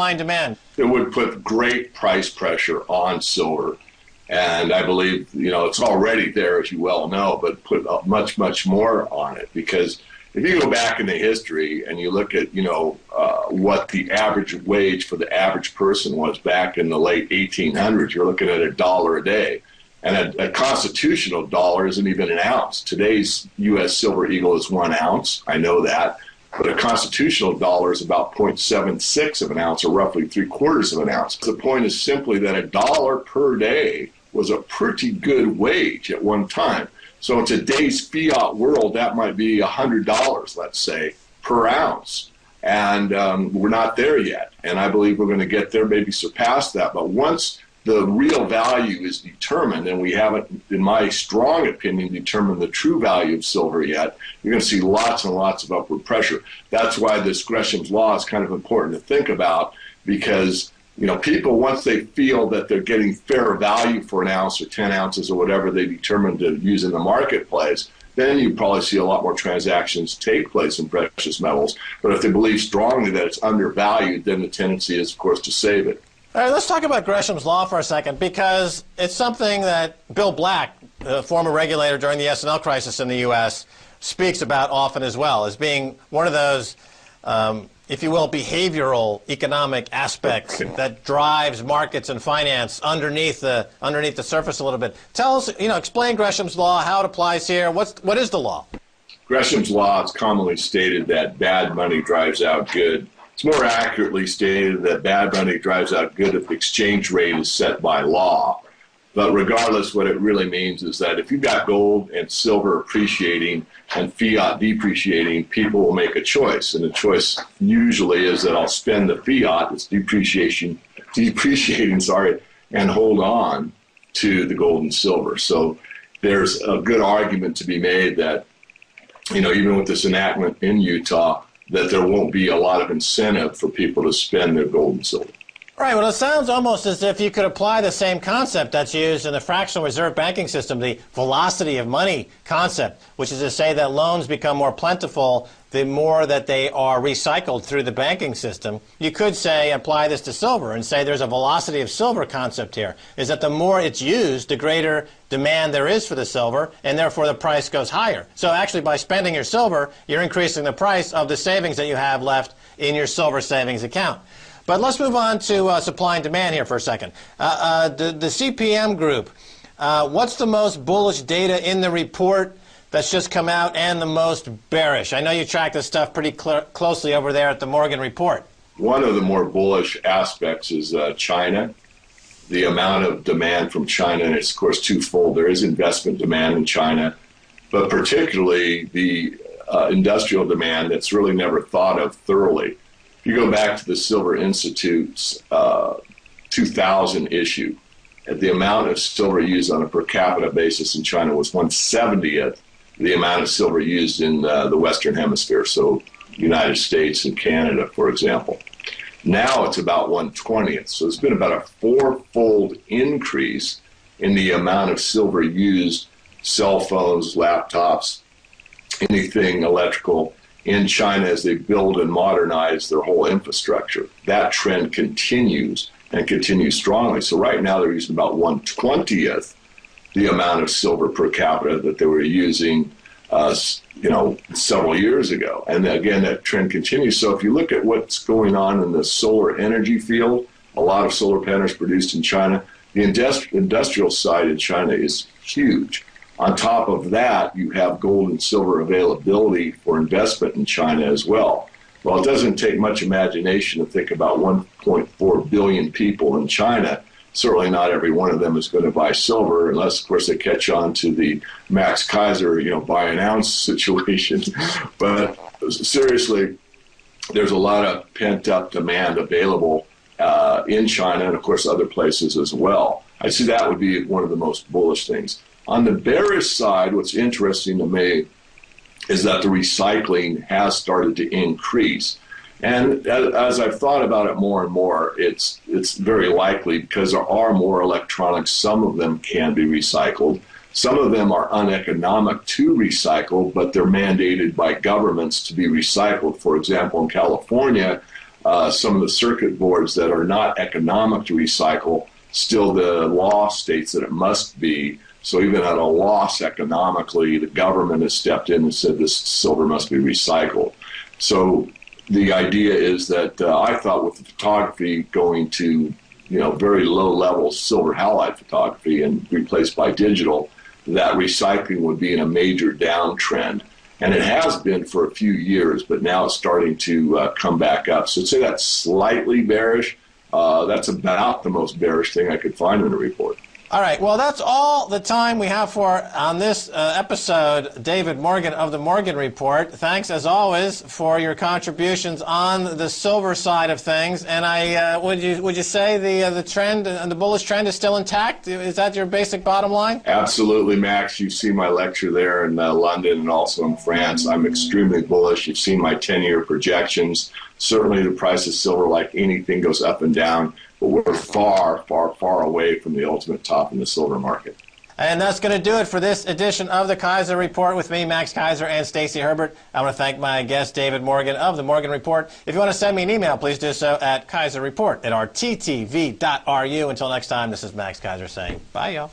and demand? It would put great price pressure on silver. And I believe, it's already there, as you well know, but put much, much more on it. Because if you go back into history and you look at, what the average wage for the average person was back in the late 1800s, you're looking at $1 a day. And a constitutional dollar isn't even an ounce. Today's U.S. Silver Eagle is 1 ounce. I know that. But a constitutional dollar is about 0.76 of an ounce, or roughly 3/4 of an ounce. The point is simply that $1 per day was a pretty good wage at one time. So in today's fiat world, that might be $100, let's say, per ounce. And we're not there yet. And I believe we're going to get there, maybe surpass that. But once the real value is determined, and we haven't, in my strong opinion, determined the true value of silver yet, you're going to see lots and lots of upward pressure. That's why this Gresham's Law is kind of important to think about, because people, once they feel that they're getting fair value for an ounce or 10 ounces or whatever they determine to use in the marketplace, then you probably see a lot more transactions take place in precious metals. But if they believe strongly that it's undervalued, then the tendency is, of course, to save it. All right, let's talk about Gresham's Law for a second, because it's something that Bill Black, the former regulator during the S&L crisis in the U.S., speaks about often as well, as being one of those, if you will, behavioral economic aspects that drives markets and finance underneath the surface a little bit. Tell us, explain Gresham's Law, how it applies here. What is the law? Gresham's Law is commonly stated that bad money drives out good. It's more accurately stated that bad money drives out good if the exchange rate is set by law. But regardless, what it really means is that if you've got gold and silver appreciating and fiat depreciating, people will make a choice. And the choice usually is that I'll spend the fiat, it's depreciating, and hold on to the gold and silver. So there's a good argument to be made that, even with this enactment in Utah, that there won't be a lot of incentive for people to spend their gold and silver. Right. Well, it sounds almost as if you could apply the same concept that's used in the fractional reserve banking system, the velocity of money concept, which is to say that loans become more plentiful the more that they are recycled through the banking system. You could say, apply this to silver and say there's a velocity of silver concept here, is that the more it's used, the greater demand there is for the silver, and therefore the price goes higher. So actually, by spending your silver, you're increasing the price of the savings that you have left in your silver savings account. But let's move on to supply and demand here for a second. The CPM group, what's the most bullish data in the report that's just come out and the most bearish? I know you track this stuff pretty closely over there at the Morgan Report. One of the more bullish aspects is China. The amount of demand from China, and it's, of course, twofold. There is investment demand in China, but particularly the industrial demand that's really never thought of thoroughly. If you go back to the Silver Institute's 2000 issue, the amount of silver used on a per capita basis in China was 1/70th the amount of silver used in the Western Hemisphere, so United States and Canada, for example. Now it's about 1/20th, so it's been about a four-fold increase in the amount of silver used, cell phones, laptops, anything electrical, in China as they build and modernize their whole infrastructure. That trend continues and continues strongly. So right now they're using about 1/20th the amount of silver per capita that they were using several years ago. And again, that trend continues. So if you look at what's going on in the solar energy field, a lot of solar panels produced in China, the industrial side in China is huge. On top of that, you have gold and silver availability for investment in China as well. Well, it doesn't take much imagination to think about 1.4 billion people in China. Certainly not every one of them is going to buy silver, unless, of course, they catch on to the Max Keiser, buy an ounce situation. But seriously, there's a lot of pent-up demand available in China and, of course, other places as well. I see that would be one of the most bullish things. On the bearish side, what's interesting to me is that the recycling has started to increase. And as I've thought about it more and more, it's very likely, because there are more electronics, some of them can be recycled. Some of them are uneconomic to recycle, but they're mandated by governments to be recycled. For example, in California, some of the circuit boards that are not economic to recycle, still the law states that it must be. So even at a loss economically, the government has stepped in and said this silver must be recycled. So the idea is that I thought with the photography going to very low level silver halide photography and replaced by digital, that recycling would be in a major downtrend. And it has been for a few years, but now it's starting to come back up. So I'd say that's slightly bearish. That's about the most bearish thing I could find in the report. All right. Well, that's all the time we have for on this episode. David Morgan of the Morgan Report. Thanks, as always, for your contributions on the silver side of things. And would you say the trend and the bullish trend is still intact? Is that your basic bottom line? Absolutely, Max. You've seen my lecture there in London and also in France. I'm extremely bullish. You've seen my 10-year projections. Certainly, the price of silver, like anything, goes up and down. But we're far, far, far away from the ultimate top in the silver market. And that's going to do it for this edition of the Keiser Report with me, Max Keiser, and Stacey Herbert. I want to thank my guest, David Morgan of the Morgan Report. If you want to send me an email, please do so at keiserreport@rttv.ru. Until next time, this is Max Keiser saying bye, y'all.